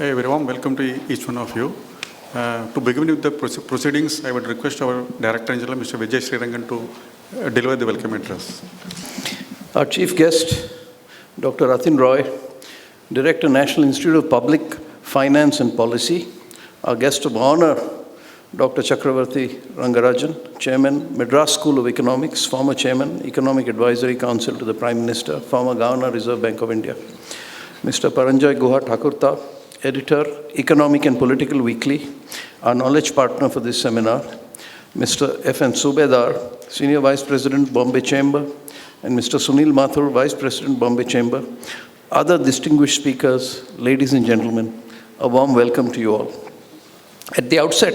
A very warm welcome to each one of you. To begin with the proceedings, I would request our Director General, Mr. Vijay Srirangan, to deliver the welcome address. Our chief guest, Dr. Atin Roy, Director, National Institute of Public Finance and Policy. Our guest of honor, Dr. Chakravarthi Rangarajan, Chairman, Madras School of Economics, former Chairman, Economic Advisory Council to the Prime Minister, former Governor, Reserve Bank of India. Mr. Paranjay Guha Thakurta, Editor, Economic and Political Weekly, our knowledge partner for this seminar. Mr. F.N. Subedar, Senior Vice President, Bombay Chamber, and Mr. Sunil Mathur, Vice President, Bombay Chamber. Other distinguished speakers, ladies and gentlemen, a warm welcome to you all. At the outset,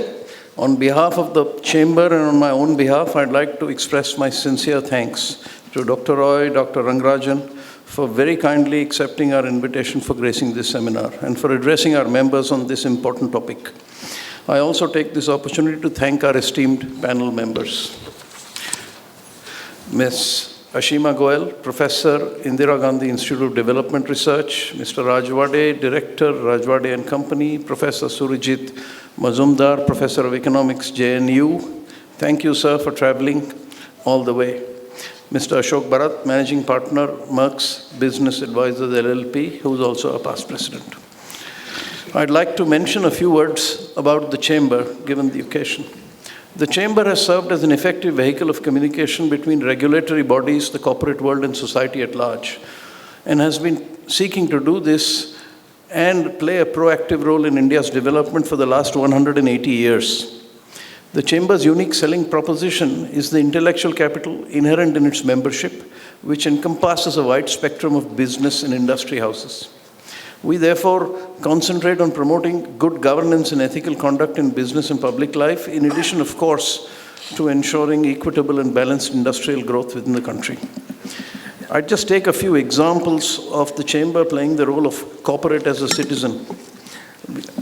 on behalf of the Chamber and on my own behalf, I'd like to express my sincere thanks to Dr. Roy, Dr. Rangarajan, for very kindly accepting our invitation for gracing this seminar and for addressing our members on this important topic. I also take this opportunity to thank our esteemed panel members. Ms. Ashima Goel, Professor, Indira Gandhi Institute of Development Research, Mr. Rajwade, Director, Rajwade and Company, Professor Surijit Mazumdar, Professor of Economics, JNU. Thank you, sir, for traveling all the way. Mr. Ashok Bharat, Managing Partner, Merck's Business Advisors LLP, who is also a past president. I'd like to mention a few words about the Chamber, given the occasion. The Chamber has served as an effective vehicle of communication between regulatory bodies, the corporate world, and society at large, and has been seeking to do this and play a proactive role in India's development for the last 180 years. The Chamber's unique selling proposition is the intellectual capital inherent in its membership, which encompasses a wide spectrum of business and industry houses. We therefore concentrate on promoting good governance and ethical conduct in business and public life, in addition, of course, to ensuring equitable and balanced industrial growth within the country. I'd just take a few examples of the Chamber playing the role of corporate as a citizen.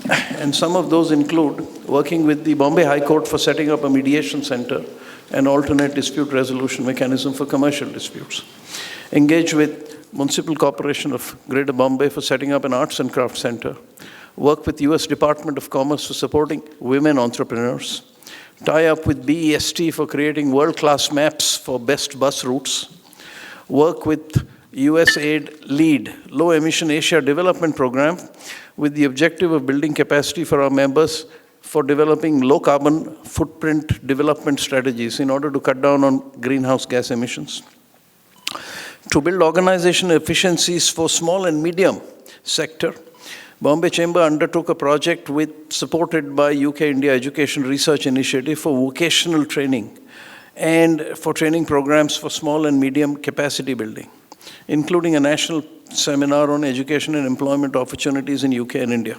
And some of those include working with the Bombay High Court for setting up a mediation center and alternate dispute resolution mechanism for commercial disputes. Engage with Municipal Corporation of Greater Bombay for setting up an arts and crafts center. Work with US Department of Commerce for supporting women entrepreneurs. Tie up with BEST for creating world-class maps for best bus routes. Work with USAID LEAD, Low Emission Asia Development Program, with the objective of building capacity for our members for developing low-carbon footprint development strategies in order to cut down on greenhouse gas emissions. To build organization efficiencies for small and medium sector, Bombay Chamber undertook a project supported by UK India Education Research Initiative for vocational training and for training programs for small and medium capacity building, including a national seminar on education and employment opportunities in UK and India.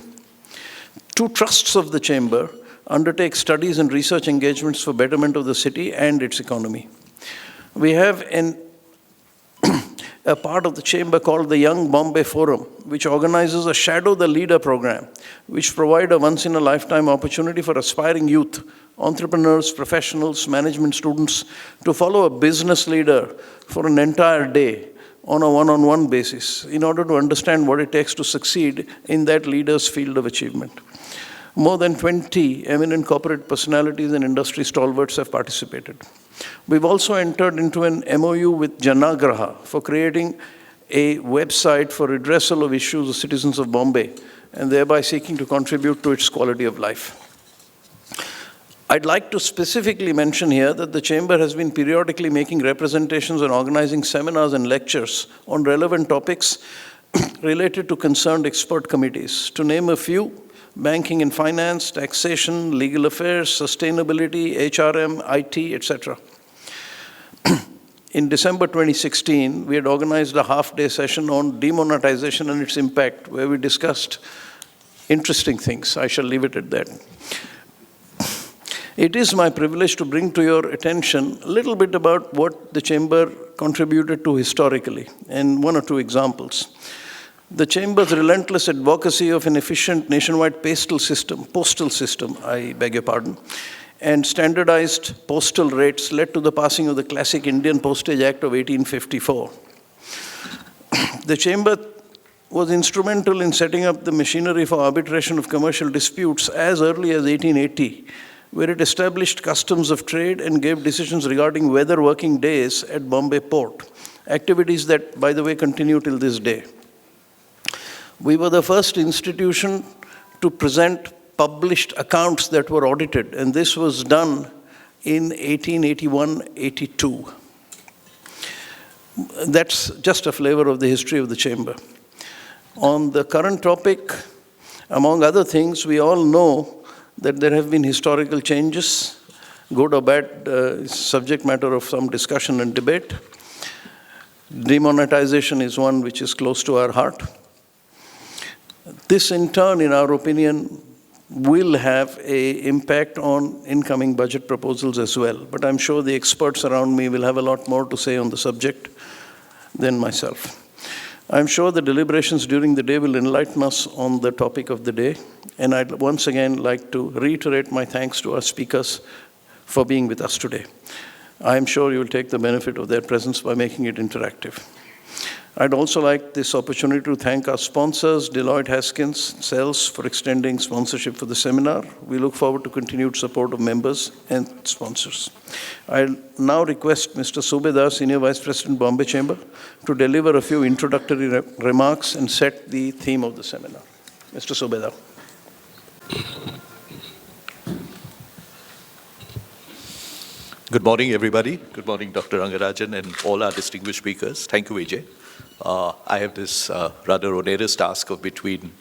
Two trusts of the Chamber undertake studies and research engagements for betterment of the city and its economy. We have a part of the Chamber called the Young Bombay Forum, which organizes a Shadow the Leader program, which provide a once-in-a-lifetime opportunity for aspiring youth, entrepreneurs, professionals, management students to follow a business leader for an entire day on a one-on-one basis in order to understand what it takes to succeed in that leader's field of achievement. More than 20 eminent corporate personalities and industry stalwarts have participated. We've also entered into an MOU with Janagraha for creating a website for redressal of issues of citizens of Bombay and thereby seeking to contribute to its quality of life. I'd like to specifically mention here that the Chamber has been periodically making representations and organizing seminars and lectures on relevant topics related to concerned expert committees. To name a few, banking and finance, taxation, legal affairs, sustainability, HRM, IT, etc. In December 2016, we had organized a half-day session on demonetization and its impact, where we discussed interesting things. I shall leave it at that. It is my privilege to bring to your attention a little bit about what the Chamber contributed to historically, and one or two examples. The Chamber's relentless advocacy of an efficient nationwide postal system, and standardized postal rates led to the passing of the classic Indian Postage Act of 1854. The Chamber was instrumental in setting up the machinery for arbitration of commercial disputes as early as 1880, where it established customs of trade and gave decisions regarding weather working days at Bombay port, activities that, by the way, continue till this day. We were the first institution to present published accounts that were audited, and this was done in 1881-82. That's just a flavor of the history of the chamber. On the current topic, among other things, we all know that there have been historical changes, good or bad, subject matter of some discussion and debate. Demonetization is one which is close to our heart. This, in turn, in our opinion, will have an impact on incoming budget proposals as well. But I'm sure the experts around me will have a lot more to say on the subject than myself. I'm sure the deliberations during the day will enlighten us on the topic of the day. And I'd once again like to reiterate my thanks to our speakers for being with us today. I'm sure you will take the benefit of their presence by making it interactive. I'd also like this opportunity to thank our sponsors, Deloitte Haskins, CELS, for extending sponsorship for the seminar. We look forward to continued support of members and sponsors. I'll now request Mr. Subedar, Senior Vice President, Bombay Chamber, to deliver a few introductory remarks and set the theme of the seminar. Mr. Subedar. Good morning, everybody. Good morning, Dr. Rangarajan and all our distinguished speakers. Thank you, Vijay. I have this rather onerous task of between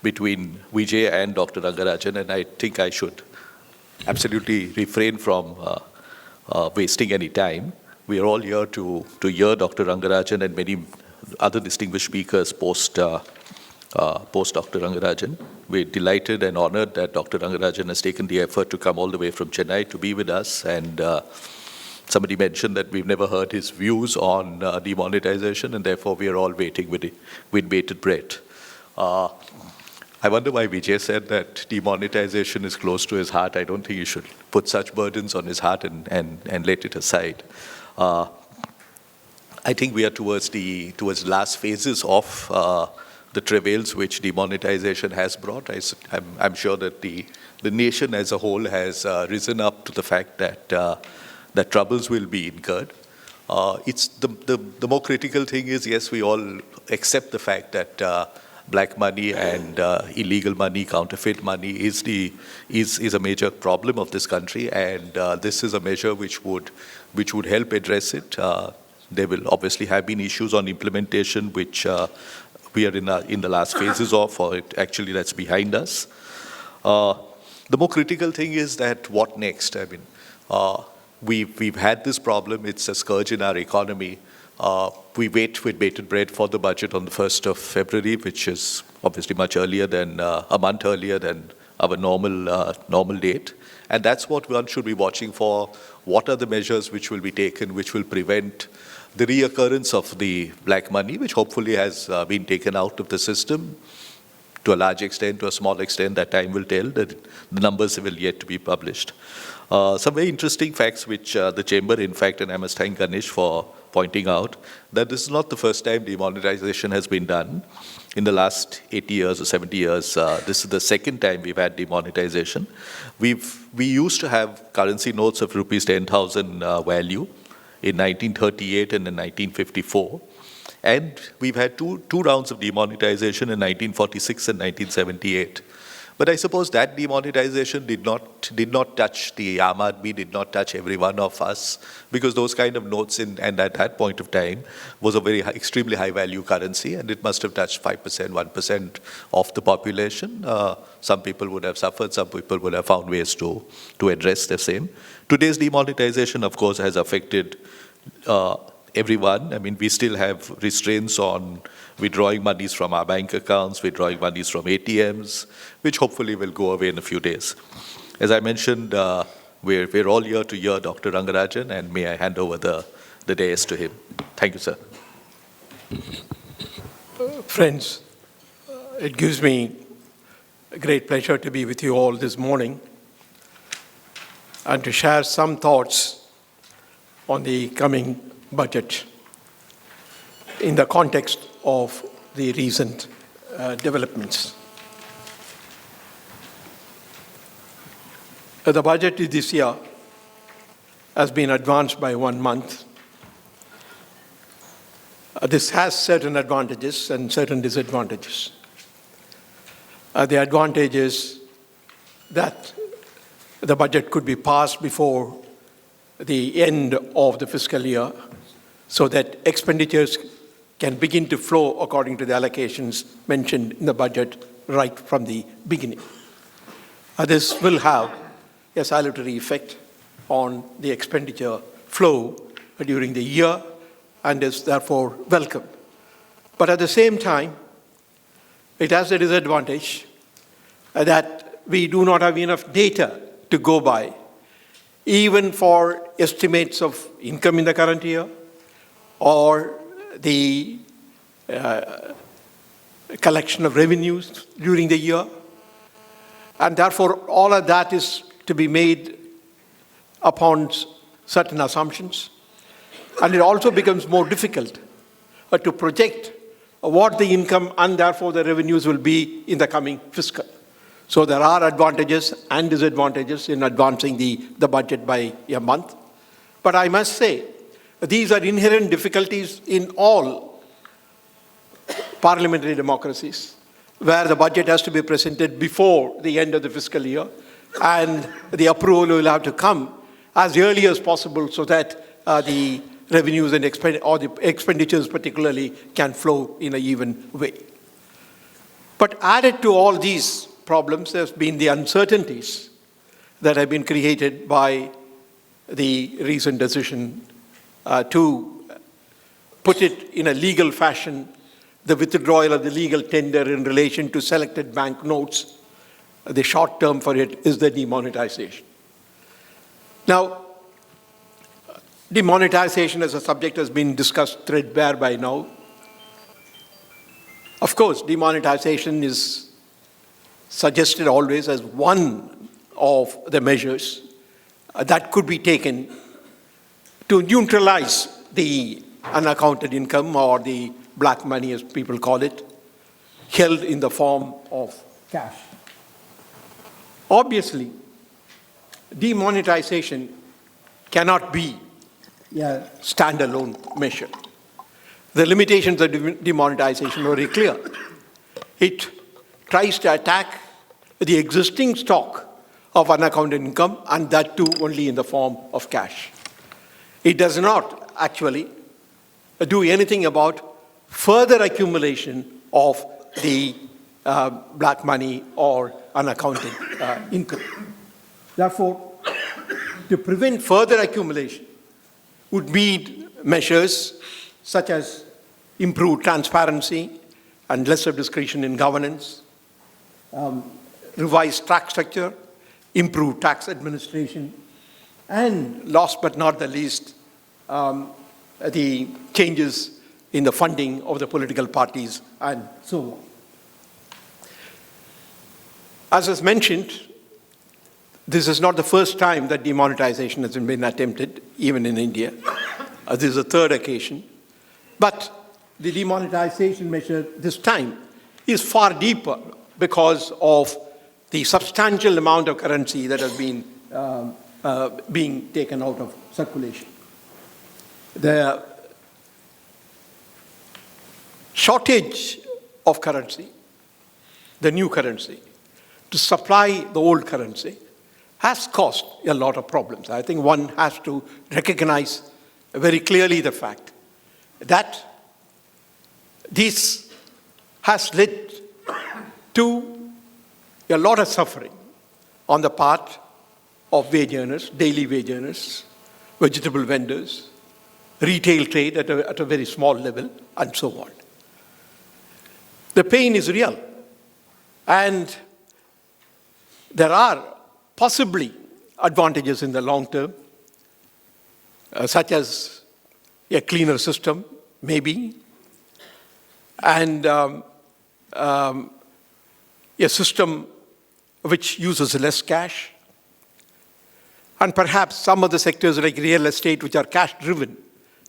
Vijay and Dr. Rangarajan, and I think I should absolutely refrain from wasting any time. We are all here to hear Dr. Rangarajan and many other distinguished speakers post Dr. Rangarajan. We're delighted and honored that Dr. Rangarajan has taken the effort to come all the way from Chennai to be with us, and somebody mentioned that we've never heard his views on demonetization, and therefore we are all waiting with bated breath. I wonder why Vijay said that demonetization is close to his heart. I don't think he should put such burdens on his heart and let it aside. I think we are towards the last phases of the travails which demonetization has brought. I'm sure that the nation as a whole has risen up to the fact that troubles will be incurred. It's the more critical thing is, yes, we all accept the fact that black money and illegal money, counterfeit money is a major problem of this country, and this is a measure which would help address it. There will obviously have been issues on implementation, which we are in the last phases of, or actually that's behind us. The more critical thing is that what next? I mean, we've had this problem. It's a scourge in our economy. We wait with bated breath for the budget on the 1st of February, which is obviously much earlier than a month earlier than our normal date. And that's what one should be watching for. What are the measures which will be taken, which will prevent the reoccurrence of the black money, which hopefully has been taken out of the system to a large extent, to a small extent. That time will tell. The numbers will yet to be published. Some very interesting facts which the Chamber, in fact, and I must thank Ganesh for pointing out, that this is not the first time demonetization has been done. In the last 80 years or 70 years, this is the second time we've had demonetization. We used to have currency notes of rupees 10,000 value in 1938 and in 1954. And we've had two rounds of demonetization in 1946 and 1978. But I suppose that demonetization did not touch the Aam Aadmi, did not touch every one of us, because those kind of notes and at that point of time was a very extremely high value currency, and it must have touched 5%, 1% of the population. Some people would have suffered, some people would have found ways to address the same. Today's demonetization, of course, has affected everyone. I mean, we still have restraints on withdrawing monies from our bank accounts, withdrawing monies from ATMs, which hopefully will go away in a few days. As I mentioned, we're all here to hear Dr. Rangarajan, and may I hand over the dais to him. Thank you, sir. Friends, it gives me a great pleasure to be with you all this morning and to share some thoughts on the coming budget in the context of the recent developments. The budget this year has been advanced by 1 month. This has certain advantages and certain disadvantages. The advantage is that the budget could be passed before the end of the fiscal year so that expenditures can begin to flow according to the allocations mentioned in the budget right from the beginning. This will have a salutary effect on the expenditure flow during the year and is therefore welcome. But at the same time, it has a disadvantage that we do not have enough data to go by, even for estimates of income in the current year or the collection of revenues during the year. And therefore, all of that is to be made upon certain assumptions. And it also becomes more difficult to project what the income and therefore the revenues will be in the coming fiscal. So there are advantages and disadvantages in advancing the budget by a month. But I must say, these are inherent difficulties in all parliamentary democracies, where the budget has to be presented before the end of the fiscal year, and the approval will have to come as early as possible so that the revenues and the expenditures particularly can flow in an even way. But added to all these problems, there's been the uncertainties that have been created by the recent decision to put it in a legal fashion, the withdrawal of the legal tender in relation to selected bank notes. The short term for it is the demonetization. Now, demonetization as a subject has been discussed threadbare by now. Of course, demonetization is suggested always as one of the measures that could be taken to neutralize the unaccounted income, or the black money as people call it, held in the form of cash. Obviously, demonetization cannot be a standalone measure. The limitations of demonetization are very clear. It tries to attack the existing stock of unaccounted income, and that too only in the form of cash. It does not actually do anything about further accumulation of the black money or unaccounted income. Therefore, to prevent further accumulation would need measures such as improved transparency and lesser discretion in governance, revised tax structure, improved tax administration, and last but not the least, the changes in the funding of the political parties and so on. As was mentioned, this is not the first time that demonetization has been attempted, even in India. This is the third occasion. But the demonetization measure this time is far deeper because of the substantial amount of currency that has been being taken out of circulation. The shortage of currency, the new currency, to supply the old currency has caused a lot of problems. I think one has to recognize very clearly the fact that this has led to a lot of suffering on the part of wage earners, daily wage earners, vegetable vendors, retail trade at a very small level, and so on. The pain is real. And there are possibly advantages in the long term, such as a cleaner system, maybe, and a system which uses less cash, and perhaps some of the sectors like real estate, which are cash-driven,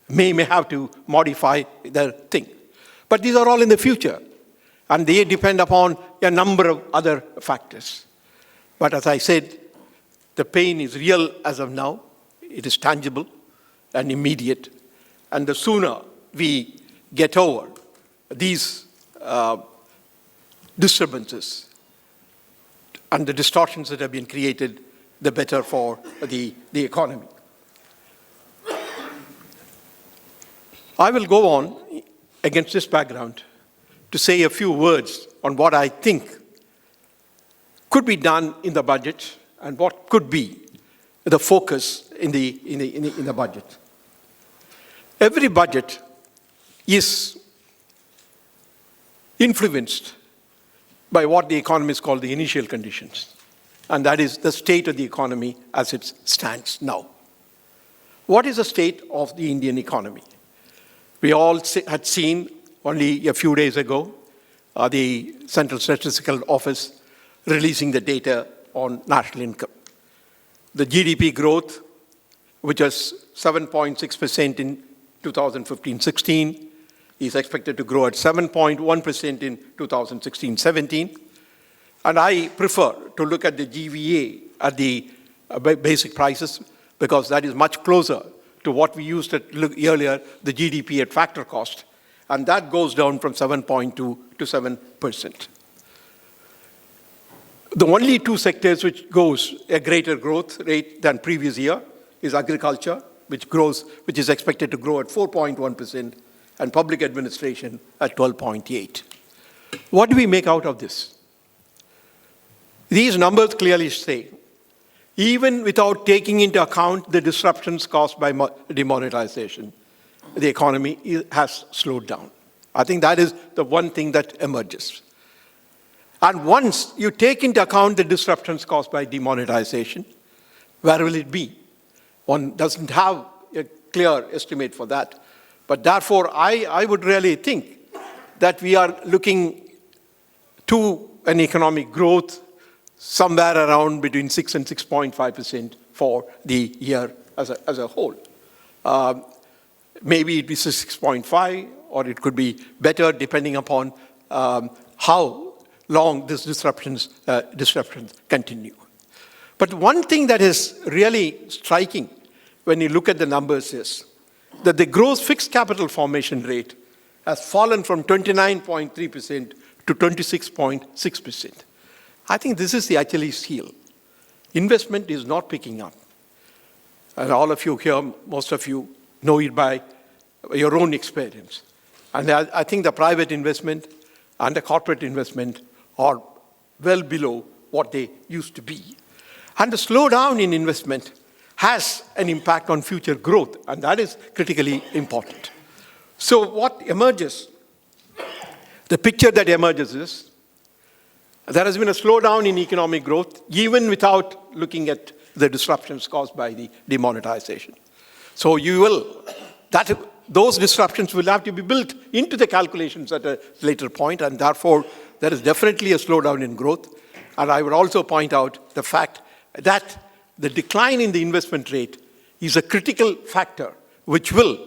may have to modify their thing. But these are all in the future. And they depend upon a number of other factors. But as I said, the pain is real as of now. It is tangible and immediate. And the sooner we get over these disturbances and the distortions that have been created, the better for the economy. I will go on against this background to say a few words on what I think could be done in the budget and what could be the focus in the budget. Every budget is influenced by what the economists call the initial conditions, and that is the state of the economy as it stands now. What is the state of the Indian economy? We all had seen only a few days ago the Central Statistical Office releasing the data on national income. The GDP growth, which was 7.6% in 2015-16, is expected to grow at 7.1% in 2016-17. And I prefer to look at the GVA at the basic prices because that is much closer to what we used to look earlier, the GDP at factor cost. And that goes down from 7.2 to 7%. The only two sectors which goes a greater growth rate than previous year is agriculture, which is expected to grow at 4.1%, and public administration at 12.8. What do we make out of this? These numbers clearly say, even without taking into account the disruptions caused by demonetization, the economy has slowed down. I think that is the one thing that emerges. And once you take into account the disruptions caused by demonetization, where will it be? One doesn't have a clear estimate for that. But therefore, I would really think that we are looking to an economic growth somewhere around between 6 and 6.5% for the year as a whole. Maybe it be 6.5, or it could be better depending upon how long these disruptions continue. But one thing that is really striking when you look at the numbers is that the gross fixed capital formation rate has fallen from 29.3% to 26.6%. I think this is the Achilles heel. Investment is not picking up. And all of you here, most of you, know it by your own experience. And I think the private investment and the corporate investment are well below what they used to be. And the slowdown in investment has an impact on future growth, and that is critically important. So what emerges, the picture that emerges is, there has been a slowdown in economic growth, even without looking at the disruptions caused by the demonetization. So those disruptions will have to be built into the calculations at a later point, and therefore there is definitely a slowdown in growth. And I would also point out the fact that the decline in the investment rate is a critical factor which will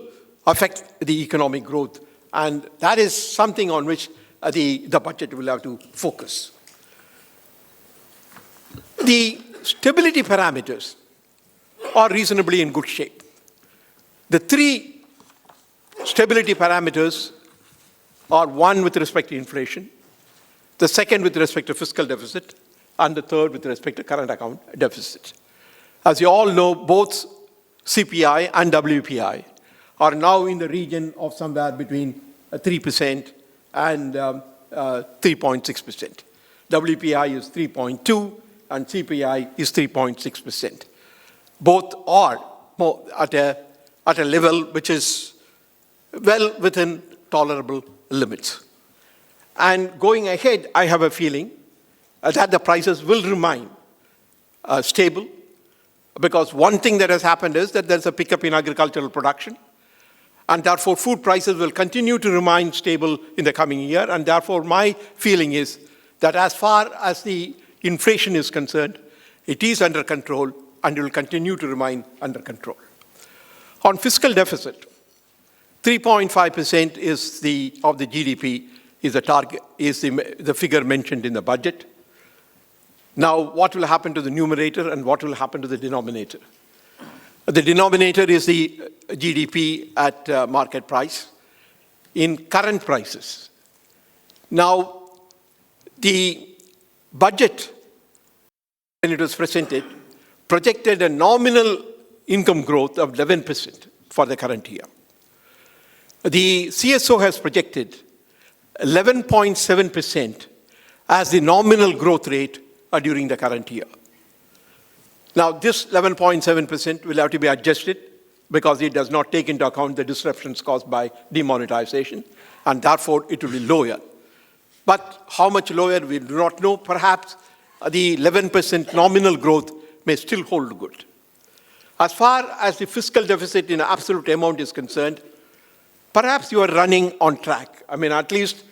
affect the economic growth. And that is something on which the budget will have to focus. The stability parameters are reasonably in good shape. The three stability parameters are: one with respect to inflation, the second with respect to fiscal deficit, and the third with respect to current account deficit. As you all know, both CPI and WPI are now in the region of somewhere between 3% and 3.6%. WPI is 3.2 and CPI is 3.6%. Both are at a level which is well within tolerable limits. And going ahead, I have a feeling that the prices will remain stable, because one thing that has happened is that there's a pickup in agricultural production, and therefore food prices will continue to remain stable in the coming year. And therefore my feeling is that as far as the inflation is concerned, it is under control and will continue to remain under control. On fiscal deficit, 3.5% of the GDP is the target, is the figure mentioned in the budget. Now, what will happen to the numerator and what will happen to the denominator? The denominator is the GDP at market price in current prices. Now, the budget, when it was presented, projected a nominal income growth of 11% for the current year. The CSO has projected 11.7% as the nominal growth rate during the current year. Now, this 11.7% will have to be adjusted because it does not take into account the disruptions caused by demonetization, and therefore it will be lower. But how much lower, we do not know. Perhaps the 11% nominal growth may still hold good. As far as the fiscal deficit in absolute amount is concerned, perhaps you are running on track. I mean, at least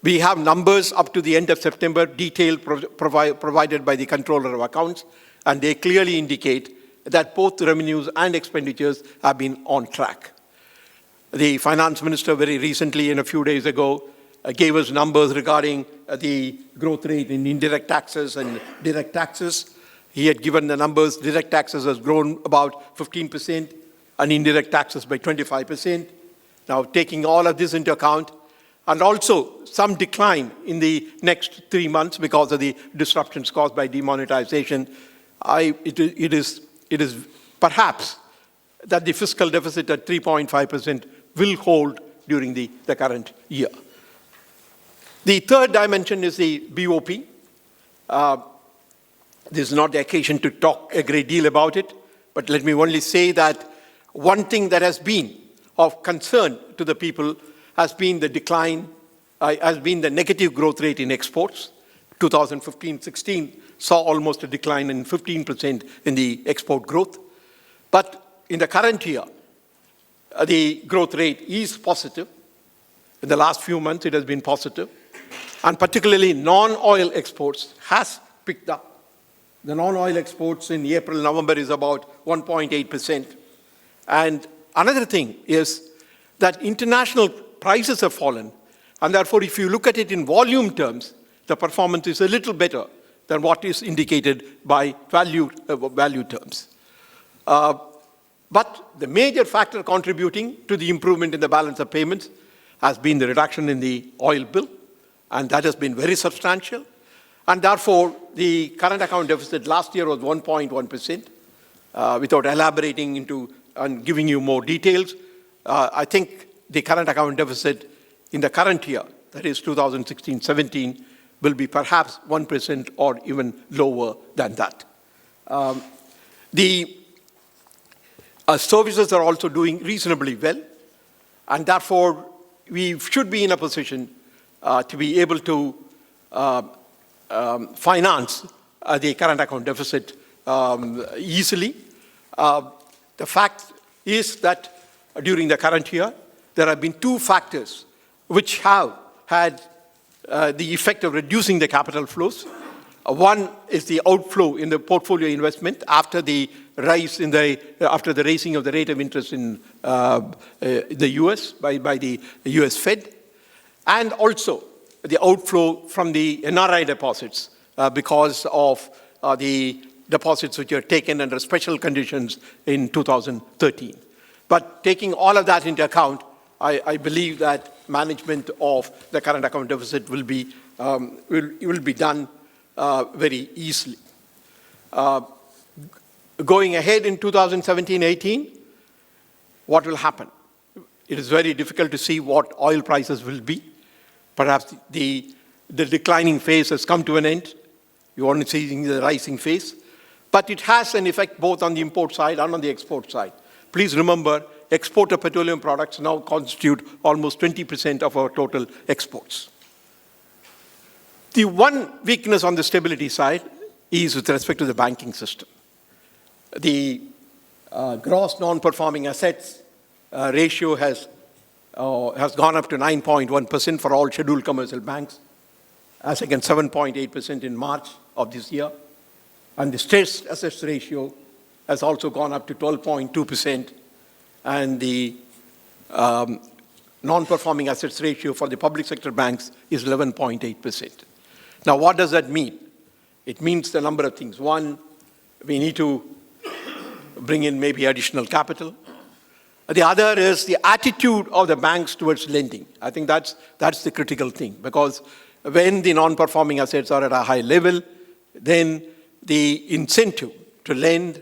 we have numbers up to the end of September, detailed provided by the Controller of Accounts, and they clearly indicate that both revenues and expenditures have been on track. The Finance Minister very recently, a few days ago, gave us numbers regarding the growth rate in indirect taxes and direct taxes. He had given the numbers. Direct taxes has grown about 15% and indirect taxes by 25%. Now, taking all of this into account, and also some decline in the next 3 months because of the disruptions caused by demonetization, it is perhaps that the fiscal deficit at 3.5% will hold during the current year. The third dimension is the BOP. This is not the occasion to talk a great deal about it, but let me only say that one thing that has been of concern to the people has been the decline, has been the negative growth rate in exports. 2015-16 saw almost a decline in 15% in the export growth. But in the current year, the growth rate is positive. In the last few months, it has been positive. And particularly non-oil exports has picked up. The non-oil exports in April, November is about 1.8%. And another thing is that international prices have fallen. And therefore, if you look at it in volume terms, the performance is a little better than what is indicated by value terms. But the major factor contributing to the improvement in the balance of payments has been the reduction in the oil bill, and that has been very substantial. And therefore, the current account deficit last year was 1.1%. Without elaborating into and giving you more details, I think the current account deficit in the current year, that is 2016-17, will be perhaps 1% or even lower than that. The services are also doing reasonably well, and therefore we should be in a position to be able to finance the current account deficit easily. The fact is that during the current year, there have been two factors which have had the effect of reducing the capital flows. One is the outflow in the portfolio investment after the raising of the rate of interest in the U.S. by the U.S. Fed, and also the outflow from the NRI deposits because of the deposits which are taken under special conditions in 2013. But taking all of that into account, I believe that management of the current account deficit will be done very easily. Going ahead in 2017-18, what will happen? It is very difficult to see what oil prices will be. Perhaps the declining phase has come to an end. You're only seeing the rising phase. But it has an effect both on the import side and on the export side. Please remember, export of petroleum products now constitute almost 20% of our total exports. The one weakness on the stability side is with respect to the banking system. The gross non-performing assets ratio has gone up to 9.1% for all scheduled commercial banks, as against 7.8% in March of this year. And the stressed assets ratio has also gone up to 12.2%. And the non-performing assets ratio for the public sector banks is 11.8%. Now, what does that mean? It means a number of things. One, we need to bring in maybe additional capital. The other is the attitude of the banks towards lending. I think that's the critical thing, because when the non-performing assets are at a high level, then the incentive to lend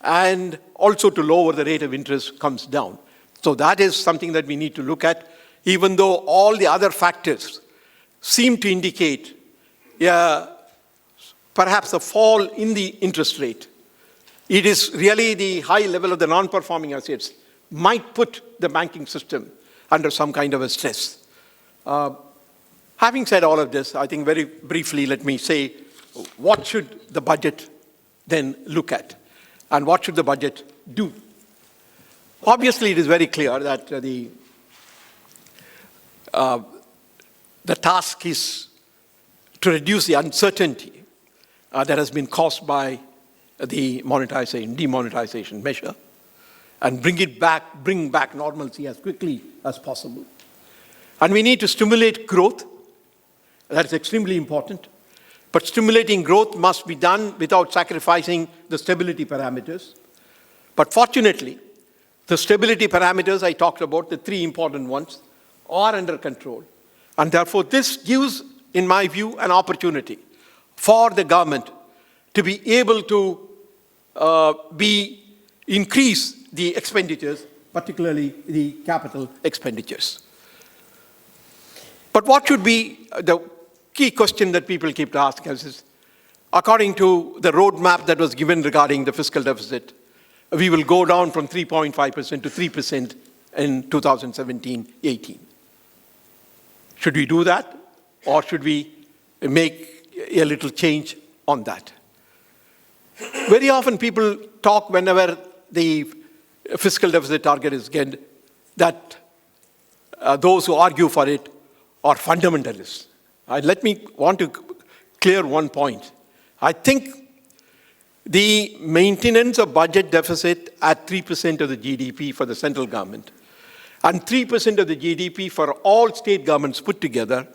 and also to lower the rate of interest comes down. So that is something that we need to look at, even though all the other factors seem to indicate perhaps a fall in the interest rate. It is really the high level of the non-performing assets might put the banking system under some kind of a stress. Having said all of this, I think very briefly, let me say, what should the budget then look at? And what should the budget do? Obviously, it is very clear that the task is to reduce the uncertainty that has been caused by the demonetization measure, and bring back normalcy as quickly as possible. And we need to stimulate growth. That is extremely important. But stimulating growth must be done without sacrificing the stability parameters. But fortunately, the stability parameters I talked about, the three important ones, are under control. And therefore, this gives, in my view, an opportunity for the government to be able to increase the expenditures, particularly the capital expenditures. But what should be the key question that people keep asking us is, according to the roadmap that was given regarding the fiscal deficit, we will go down from 3.5% to 3% in 2017-18. Should we do that, or should we make a little change on that? Very often people talk, whenever the fiscal deficit target is given, that those who argue for it are fundamentalists. Let me want to clear one point. I think the maintenance of budget deficit at 3% of the GDP for the central government and 3% of the GDP for all state governments put together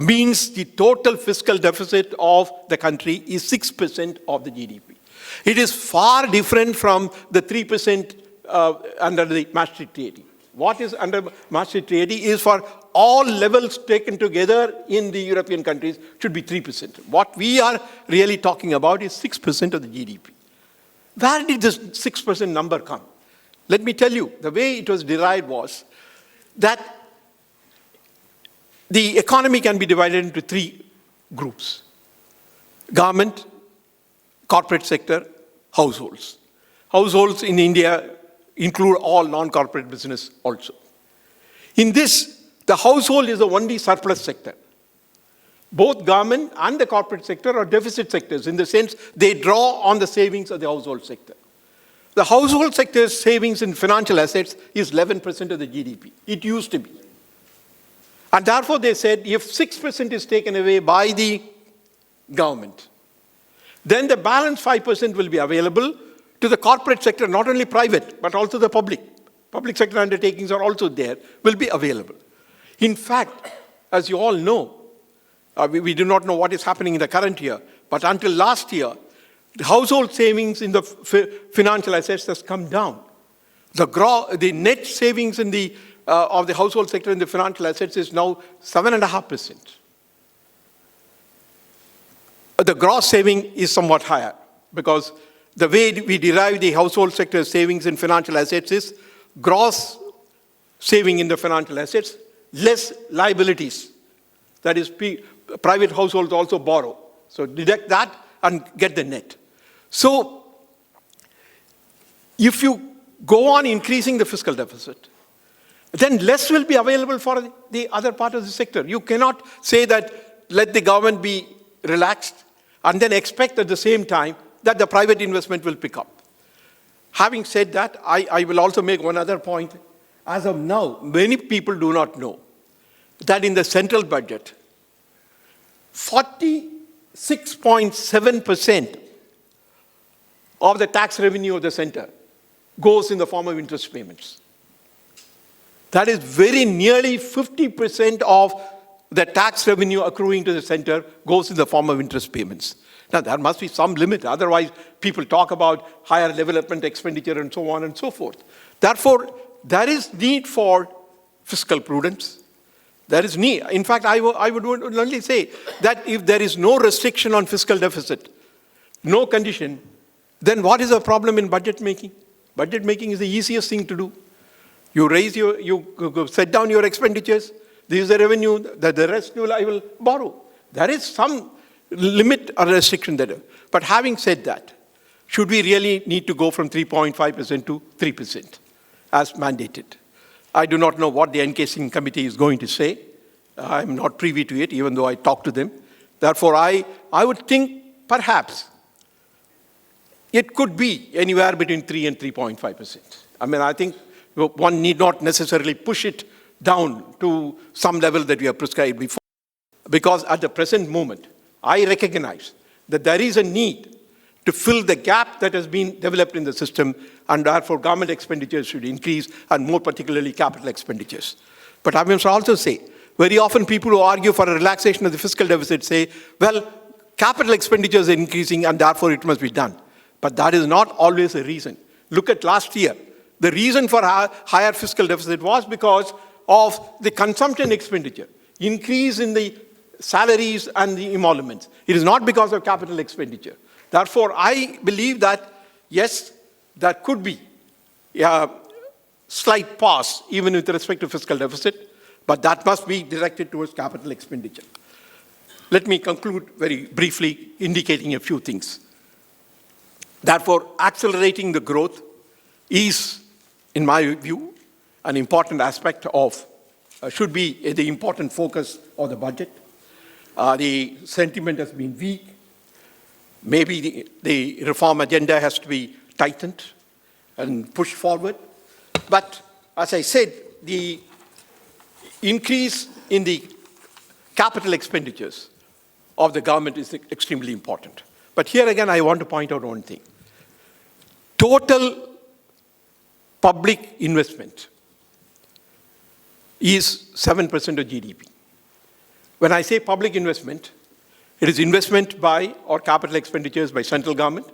means the total fiscal deficit of the country is 6% of the GDP. It is far different from the 3% under the Maastricht Treaty. What is under Maastricht Treaty is for all levels taken together in the European countries should be 3%. What we are really talking about is 6% of the GDP. Where did this 6% number come? Let me tell you, the way it was derived was that the economy can be divided into three groups: government, corporate sector, households. Households in India include all non-corporate business also. In this, the household is the only surplus sector. Both government and the corporate sector are deficit sectors in the sense they draw on the savings of the household sector. The household sector's savings in financial assets is 11% of the GDP. It used to be. And therefore they said if 6% is taken away by the government, then the balance 5% will be available to the corporate sector, not only private, but also the public. Public sector undertakings are also there, will be available. In fact, as you all know, we do not know what is happening in the current year, but until last year, the household savings in the financial assets has come down. The net savings in of the household sector in the financial assets is now 7.5%. The gross saving is somewhat higher, because the way we derive the household sector savings in financial assets is gross saving in the financial assets, less liabilities. That is, private households also borrow. So deduct that and get the net. So if you go on increasing the fiscal deficit, then less will be available for the other part of the sector. You cannot say that let the government be relaxed and then expect at the same time that the private investment will pick up. Having said that, I will also make one other point. As of now, many people do not know that in the central budget, 46.7% of the tax revenue of the center goes in the form of interest payments. That is very nearly 50% of the tax revenue accruing to the center goes in the form of interest payments. Now, there must be some limit. Otherwise, people talk about higher development expenditure and so on and so forth. Therefore, there is need for fiscal prudence. There is need. In fact, I would only say that if there is no restriction on fiscal deficit, no condition, then what is the problem in budget making? Budget making is the easiest thing to do. You set down your expenditures. This is the revenue. The rest I will borrow. There is some limit or restriction there. But having said that, should we really need to go from 3.5% to 3% as mandated? I do not know what the encasing committee is going to say. I'm not privy to it, even though I talked to them. Therefore, I would think perhaps it could be anywhere between 3 and 3.5%. I mean, I think one need not necessarily push it down to some level that we have prescribed before. Because at the present moment, I recognize that there is a need to fill the gap that has been developed in the system, and therefore government expenditures should increase, and more particularly capital expenditures. But I must also say, very often people who argue for a relaxation of the fiscal deficit say, well, capital expenditures are increasing and therefore it must be done. But that is not always a reason. Look at last year. The reason for higher fiscal deficit was because of the consumption expenditure, increase in the salaries and the emoluments. It is not because of capital expenditure. Therefore, I believe that, yes, there could be a slight pause even with respect to fiscal deficit, but that must be directed towards capital expenditure. Let me conclude very briefly, indicating a few things. Therefore, accelerating the growth is, in my view, an important aspect of, should be the important focus of the budget. The sentiment has been weak. Maybe the reform agenda has to be tightened and pushed forward. But as I said, the increase in the capital expenditures of the government is extremely important. But here again, I want to point out one thing. Total public investment is 7% of GDP. When I say public investment, it is investment by or capital expenditures by central government,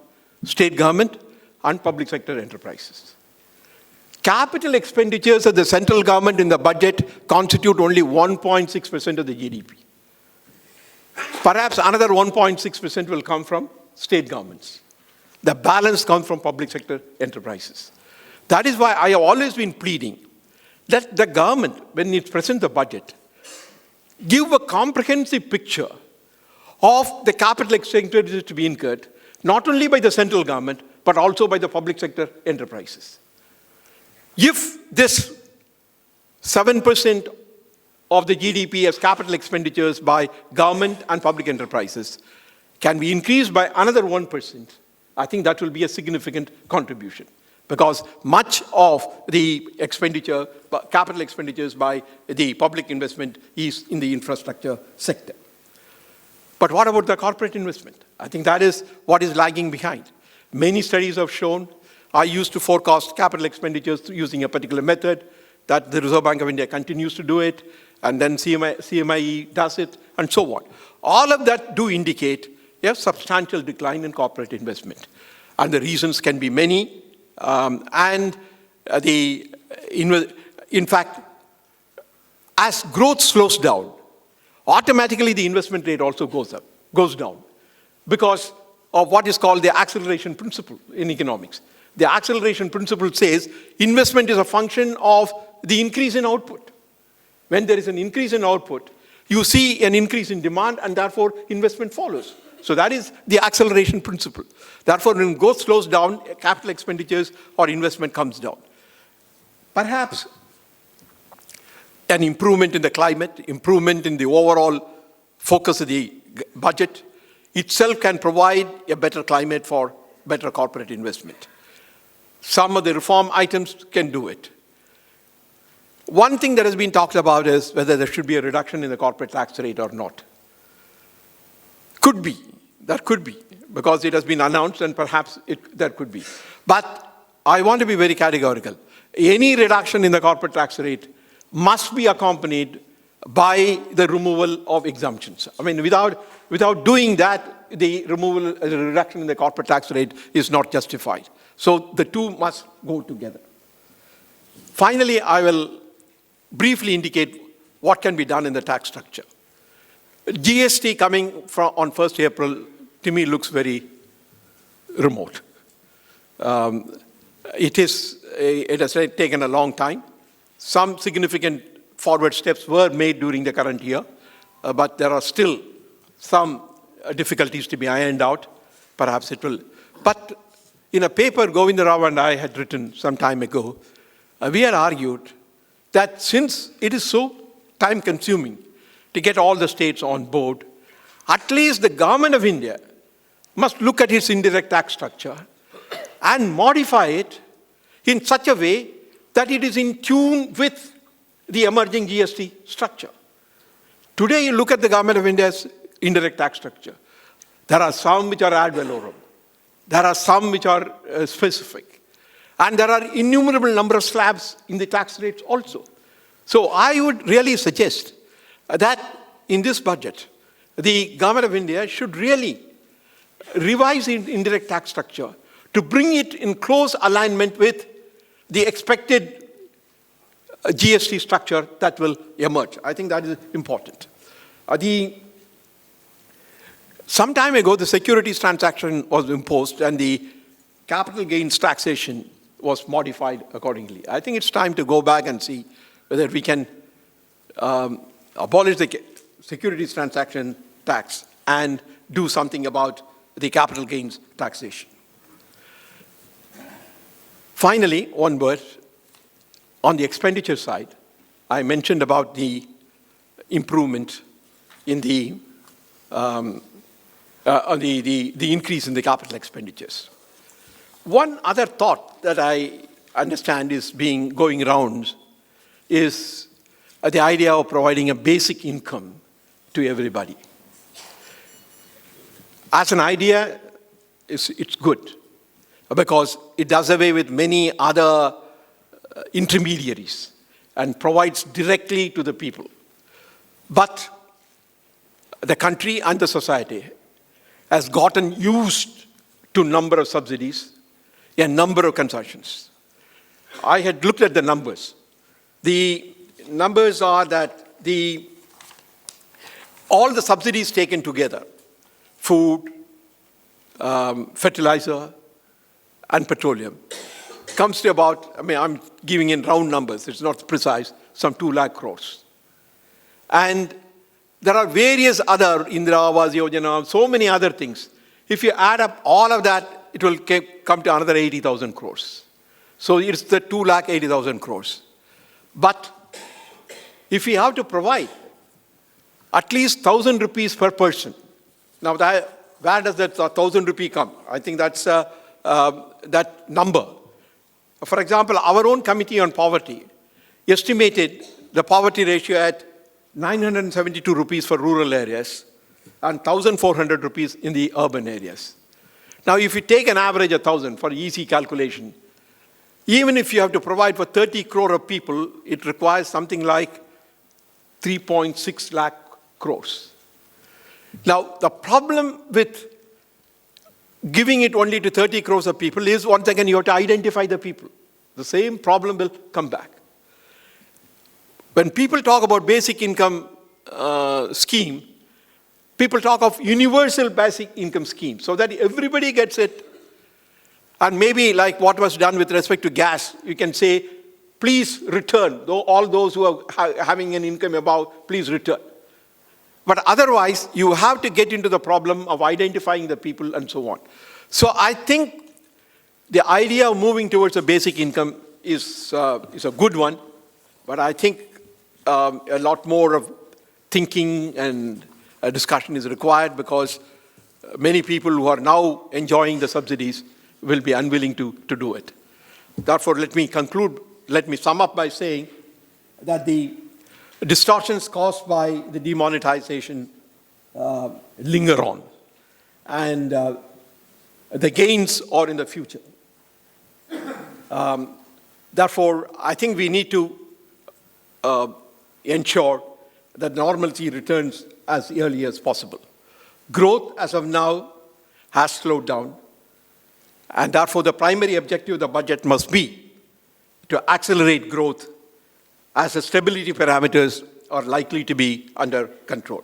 state government, and public sector enterprises. Capital expenditures of the central government in the budget constitute only 1.6% of the GDP. Perhaps another 1.6% will come from state governments. The balance comes from public sector enterprises. That is why I have always been pleading that the government, when it presents the budget, give a comprehensive picture of the capital expenditures to be incurred, not only by the central government, but also by the public sector enterprises. If this 7% of the GDP as capital expenditures by government and public enterprises can be increased by another 1%, I think that will be a significant contribution. Because much of the expenditure, capital expenditures by the public investment is in the infrastructure sector. But what about the corporate investment? I think that is what is lagging behind. Many studies have shown, I used to forecast capital expenditures using a particular method, that the Reserve Bank of India continues to do it, and then CMIE does it, and so on. All of that do indicate a substantial decline in corporate investment. And the reasons can be many. In fact, as growth slows down, automatically the investment rate also goes down because of what is called the acceleration principle in economics. The acceleration principle says investment is a function of the increase in output. When there is an increase in output, you see an increase in demand and therefore investment follows. So that is the acceleration principle. Therefore, when growth slows down, capital expenditures or investment comes down. Perhaps an improvement in the climate, improvement in the overall focus of the budget itself can provide a better climate for better corporate investment. Some of the reform items can do it. One thing that has been talked about is whether there should be a reduction in the corporate tax rate or not. Could be. That could be, because it has been announced and perhaps that could be. But I want to be very categorical. Any reduction in the corporate tax rate must be accompanied by the removal of exemptions. I mean, without doing that, the reduction in the corporate tax rate is not justified. So the two must go together. Finally, I will briefly indicate what can be done in the tax structure. GST coming on 1st April, to me, looks very remote. It has taken a long time. Some significant forward steps were made during the current year, but there are still some difficulties to be ironed out. Perhaps it will. But in a paper Govinda Rao and I had written some time ago, we had argued that since it is so time-consuming to get all the states on board, at least the government of India must look at its indirect tax structure and modify it in such a way that it is in tune with the emerging GST structure. Today, you look at the government of India's indirect tax structure. There are some which are ad valorem. There are some which are specific. And there are innumerable number of slabs in the tax rates also. So I would really suggest that in this budget, the government of India should really revise the indirect tax structure to bring it in close alignment with the expected GST structure that will emerge. I think that is important. Some time ago, the securities transaction was imposed and the capital gains taxation was modified accordingly. I think it's time to go back and see whether we can abolish the securities transaction tax and do something about the capital gains taxation. Finally, one word on the expenditure side. I mentioned about the improvement in the increase in the capital expenditures. One other thought that I understand is going around is the idea of providing a basic income to everybody. As an idea, it's good because it does away with many other intermediaries and provides directly to the people. But the country and the society has gotten used to a number of subsidies, a number of concessions. I had looked at the numbers. The numbers are that all the subsidies taken together, food, fertilizer, and petroleum, comes to about, I'm giving in round numbers, it's not precise, some 2 lakh crores. And there are various other, Indira Awas Yojana, so many other things. If you add up all of that, it will come to another 80,000 crores. So it's the 2,80,000 crores. But if we have to provide at least 1,000 rupees per person, now where does that 1,000 rupee come? I think that's that number. For example, our own Committee on Poverty estimated the poverty ratio at 972 rupees for rural areas and 1,400 rupees in the urban areas. Now, if you take an average of 1,000 for easy calculation, even if you have to provide for 30 crore of people, it requires something like 3.6 lakh crores. Now, the problem with giving it only to 30 crores of people is, once again, you have to identify the people. The same problem will come back. When people talk about basic income scheme, people talk of universal basic income scheme, so that everybody gets it. And maybe like what was done with respect to gas, you can say, please return. All those who are having an income above, please return. But otherwise, you have to get into the problem of identifying the people and so on. So I think the idea of moving towards a basic income is a good one, but I think a lot more of thinking and discussion is required because many people who are now enjoying the subsidies will be unwilling to do it. Therefore, let me sum up by saying that the distortions caused by the demonetization linger on, and the gains are in the future. Therefore, I think we need to ensure that normalcy returns as early as possible. Growth, as of now, has slowed down, and therefore the primary objective of the budget must be to accelerate growth as the stability parameters are likely to be under control.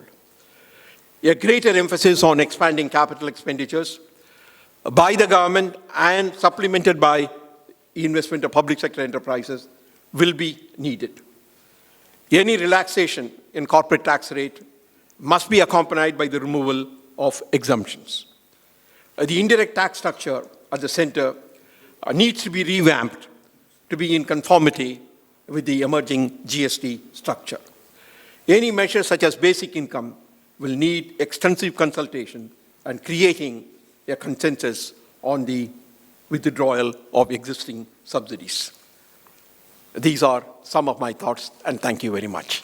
A greater emphasis on expanding capital expenditures by the government and supplemented by investment of public sector enterprises will be needed. Any relaxation in corporate tax rate must be accompanied by the removal of exemptions. The indirect tax structure at the center needs to be revamped to be in conformity with the emerging GST structure. Any measure such as basic income will need extensive consultation and creating a consensus on the withdrawal of existing subsidies. These are some of my thoughts, and thank you very much.